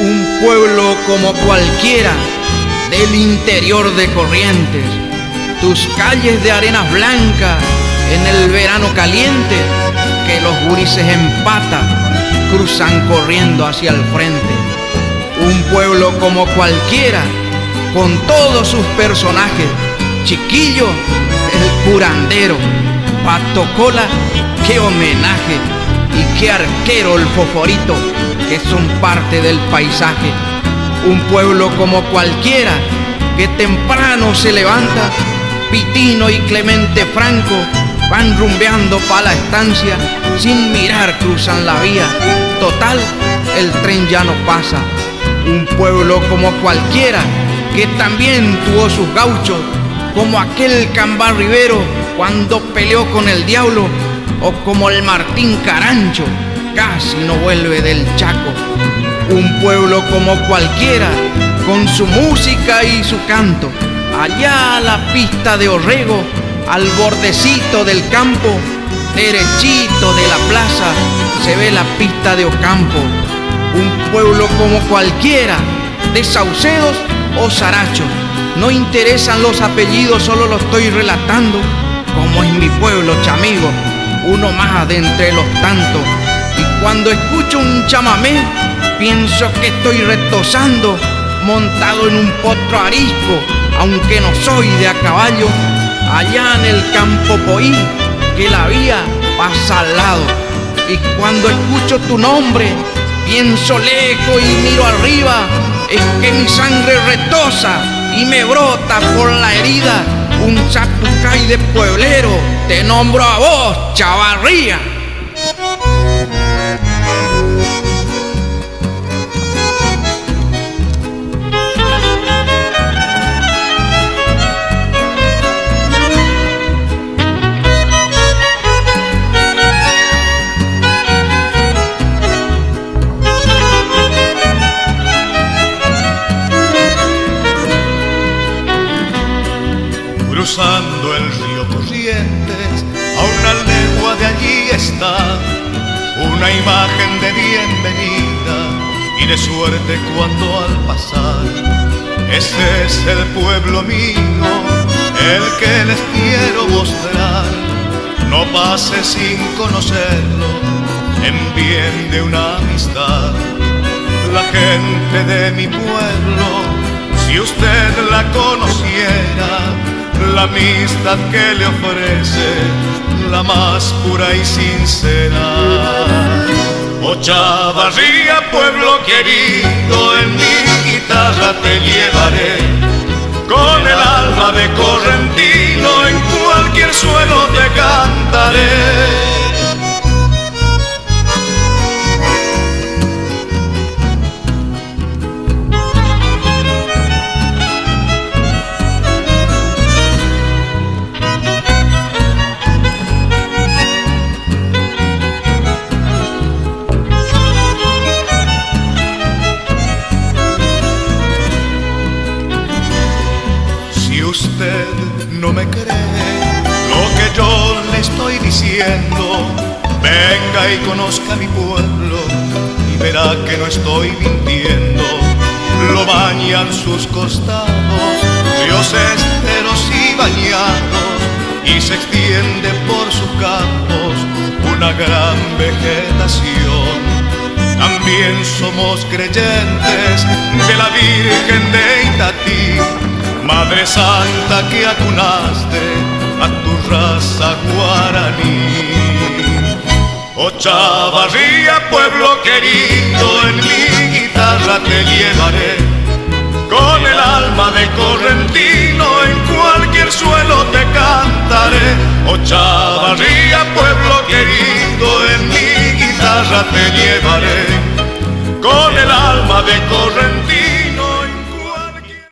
Un pueblo como cualquiera del interior de Corrientes, tus calles de arenas blancas en el verano caliente, que los gurises en pata cruzan corriendo hacia el frente. Un pueblo como cualquiera, con todos sus personajes, Chiquillo, el curandero, Pato Cola, qué homenaje, y qué arquero el Foforito, que son parte del paisaje. Un pueblo como cualquiera, que temprano se levanta, Pitino y Clemente Franco van rumbeando pa' la estancia, sin mirar cruzan la vía, total, el tren ya no pasa. Un pueblo como cualquiera, que también tuvo sus gauchos, como aquel Cambá Rivero cuando peleó con el diablo, o como el Martín Carancho, casi no vuelve del Chaco. Un pueblo como cualquiera, con su música y su canto, allá a la pista de Orrego, al bordecito del campo, derechito de la plaza, se ve la pista de Ocampo. Un pueblo como cualquiera, de Saucedos o Sarachos, no interesan los apellidos, solo lo estoy relatando, como es mi pueblo, chamigo, uno más de entre los tantos. Y cuando escucho un chamamé, pienso que estoy retozando, montado en un potro arisco, aunque no soy de a caballo, allá en el campo Poí, que la vía pasa al lado. Y cuando escucho tu nombre, pienso lejos y miro arriba, es que mi sangre retosa y me brota por la herida. Un chapucay de pueblero, te nombro a vos, Chavarría. Cruzando el río Corrientes, a una legua de allí está una imagen de bienvenida y de suerte cuando al pasar. Ese es el pueblo mío, el que les quiero mostrar. No pase sin conocerlo, en bien de una amistad. La gente de mi pueblo, si usted la conociera, la amistad que le ofrece, la más pura y sincera. Oh Chavarría, pueblo querido, en mi guitarra te llevaré, con el alma de correntino en cualquier suelo te cantaré. Usted no me cree lo que yo le estoy diciendo, venga y conozca mi pueblo y verá que no estoy mintiendo. Lo bañan sus costados ríos esteros y bañados, y se extiende por sus campos una gran vegetación. También somos creyentes de la Virgen de Itatí, Madre Santa que acunaste a tu raza guaraní. Oh Chavarría, pueblo querido, en mi guitarra te llevaré, con el alma de correntino en cualquier suelo te cantaré. Oh Chavarría, pueblo querido, en mi guitarra te llevaré, con el alma de correntino